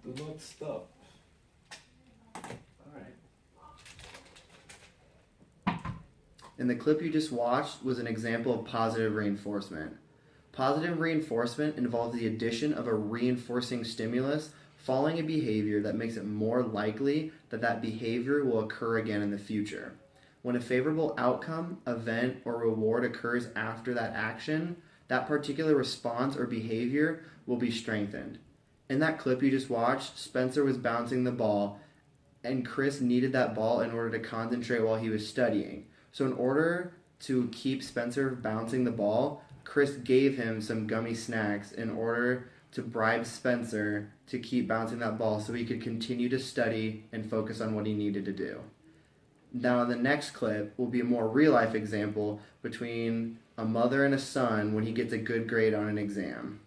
Do not stop. And the clip you just watched was an example of positive reinforcement. Positive reinforcement involves the addition of a reinforcing stimulus following a behavior that makes it more likely that that behavior will occur again in the future. When a favorable outcome, event, or reward occurs after that action, that particular response or behavior will be strengthened. In that clip you just watched, Spencer was bouncing the ball, and Chris needed that ball in order to concentrate while he was studying. So in order to keep Spencer bouncing the ball, Chris gave him some gummy snacks in order to bribe Spencer to keep bouncing that ball so he could continue to study and focus on what he needed to do. Now the next clip will be a more real-life example between a mother and a son when he gets a good grade on an exam.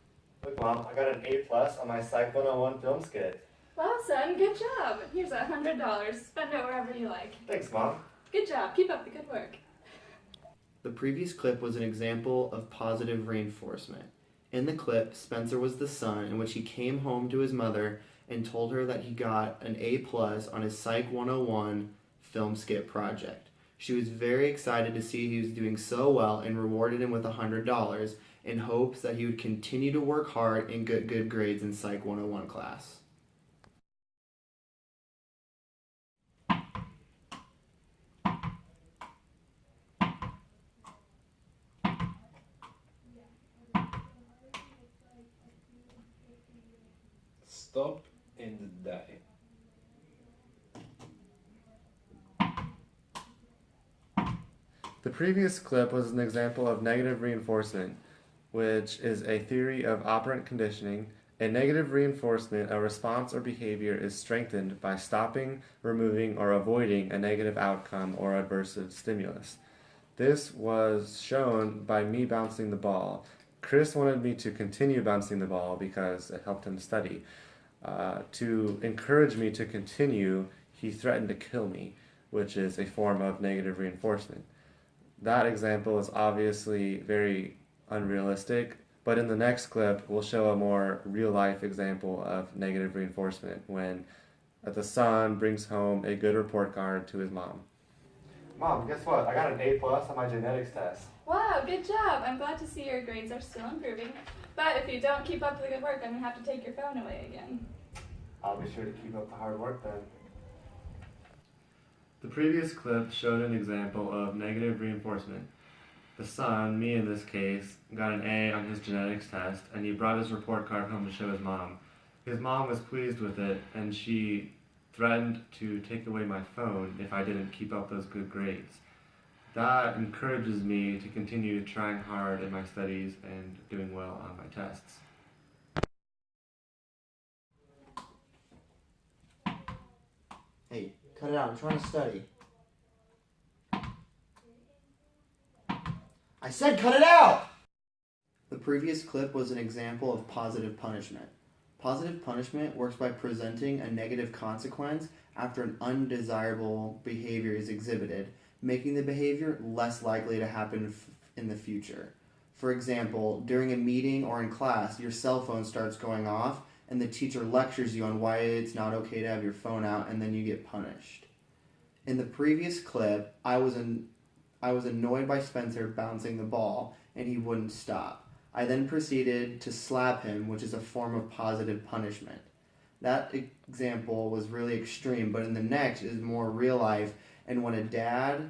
Look, Mom, I got an A+ on my Psych 101 film skit. Wow, son, good job. Here's $100. Spend it wherever you like. Thanks, Mom. Good job. Keep up the good work. The previous clip was an example of positive reinforcement. In the clip, Spencer was the son in which he came home to his mother and told her that he got an A+ on his Psych 101 film skit project. She was very excited to see he was doing so well and rewarded him with $100 in hopes that he would continue to work hard and get good grades in Psych 101 class. Stop and die. The previous clip was an example of negative reinforcement, which is a theory of operant conditioning. A negative reinforcement, a response or behavior, is strengthened by stopping, removing, or avoiding a negative outcome or aversive stimulus. This was shown by me bouncing the ball. Chris wanted me to continue bouncing the ball because it helped him study. To encourage me to continue, he threatened to kill me, which is a form of negative reinforcement. That example is obviously very unrealistic, but in the next clip, we'll show a more real-life example of negative reinforcement when the son brings home a good report card to his mom. Mom, guess what? I got an A+ on my genetics test. Wow, good job. I'm glad to see your grades are still improving. But if you don't keep up the good work, I'm going to have to take your phone away again. I'll be sure to keep up the hard work then. The previous clip showed an example of negative reinforcement. The son, me in this case, got an A on his genetics test, and he brought his report card home to show his mom. His mom was pleased with it, and she threatened to take away my phone if I didn't keep up those good grades. That encourages me to continue trying hard in my studies and doing well on my tests. Hey, cut it out. I'm trying to study. I said cut it out! The previous clip was an example of positive punishment. Positive punishment works by presenting a negative consequence after an undesirable behavior is exhibited, making the behavior less likely to happen in the future. For example, during a meeting or in class, your cell phone starts going off and the teacher lectures you on why it's not okay to have your phone out, and then you get punished. In the previous clip, I was annoyed by Spencer bouncing the ball and he wouldn't stop. I then proceeded to slap him, which is a form of positive punishment. That example was really extreme, but in the next is more real life, and when a dad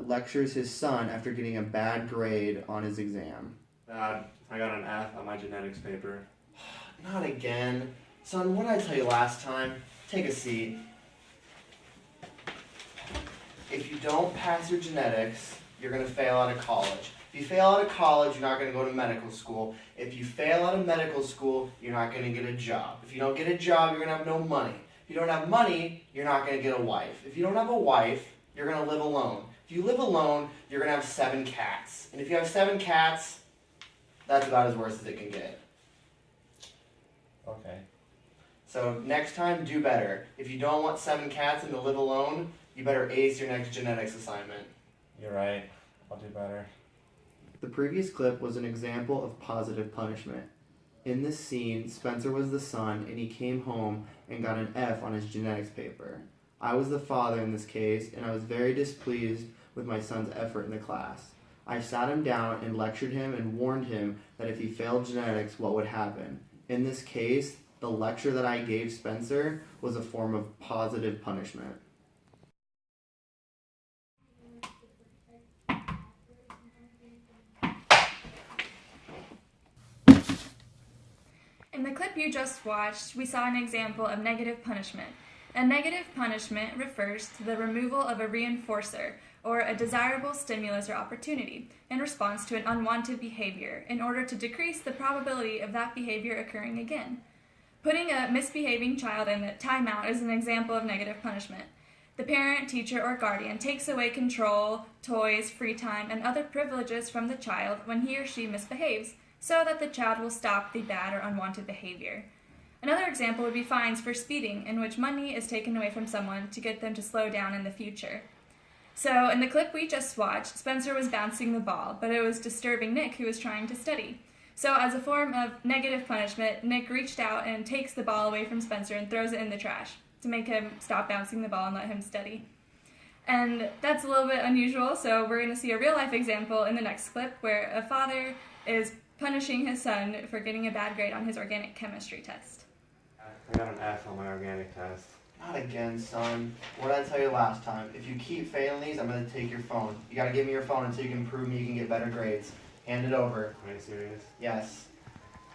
lectures his son after getting a bad grade on his exam. Dad, I got an F on my genetics paper. Not again. Son, what did I tell you last time? Take a seat. If you don't pass your genetics, you're going to fail out of college. If you fail out of college, you're not going to go to medical school. If you fail out of medical school, you're not going to get a job. If you don't get a job, you're going to have no money. If you don't have money, you're not going to get a wife. If you don't have a wife, you're going to live alone. If you live alone, you're going to have 7 cats. And if you have 7 cats, that's about as worse as it can get. Okay. So next time, do better. If you don't want 7 cats and to live alone, you better ace your next genetics assignment. You're right. I'll do better. The previous clip was an example of positive punishment. In this scene, Spencer was the son, and he came home and got an F on his genetics paper. I was the father in this case, and I was very displeased with my son's effort in the class. I sat him down and lectured him and warned him that if he failed genetics, what would happen. In this case, the lecture that I gave Spencer was a form of positive punishment. In the clip you just watched, we saw an example of negative punishment. A negative punishment refers to the removal of a reinforcer, or a desirable stimulus or opportunity, in response to an unwanted behavior, in order to decrease the probability of that behavior occurring again. Putting a misbehaving child in a timeout is an example of negative punishment. The parent, teacher, or guardian takes away control, toys, free time, and other privileges from the child when he or she misbehaves, so that the child will stop the bad or unwanted behavior. Another example would be fines for speeding, in which money is taken away from someone to get them to slow down in the future. So, in the clip we just watched, Spencer was bouncing the ball, but it was disturbing Nick, who was trying to study. So, as a form of negative punishment, Nick reached out and takes the ball away from Spencer and throws it in the trash to make him stop bouncing the ball and let him study. And that's a little bit unusual, so we're going to see a real-life example in the next clip where a father is punishing his son for getting a bad grade on his organic chemistry test. I got an F on my organic test. Not again, son. What did I tell you last time? If you keep failing these, I'm going to take your phone. You got to give me your phone until you can prove me you can get better grades. Hand it over. Are you serious? Yes.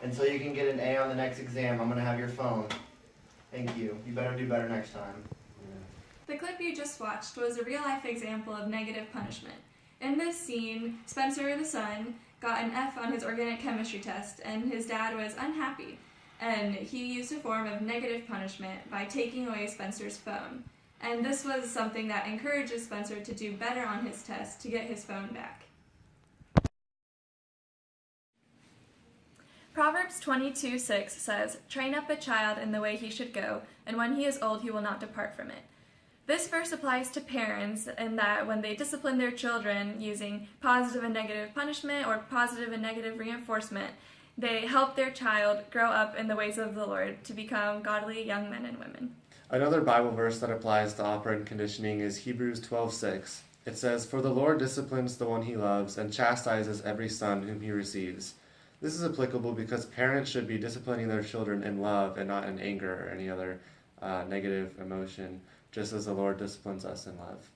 Until you can get an A on the next exam, I'm going to have your phone. Thank you. You better do better next time. The clip you just watched was a real-life example of negative punishment. In this scene, Spencer, the son, got an F on his organic chemistry test, and his dad was unhappy. And he used a form of negative punishment by taking away Spencer's phone. And this was something that encourages Spencer to do better on his test to get his phone back. Proverbs 22:6 says, "Train up a child in the way he should go, and when he is old he will not depart from it." This verse applies to parents in that when they discipline their children using positive and negative punishment or positive and negative reinforcement, they help their child grow up in the ways of the Lord to become godly young men and women. Another Bible verse that applies to operant conditioning is Hebrews 12:6. It says, "For the Lord disciplines the one he loves and chastises every son whom he receives." This is applicable because parents should be disciplining their children in love and not in anger or any other negative emotion, just as the Lord disciplines us in love.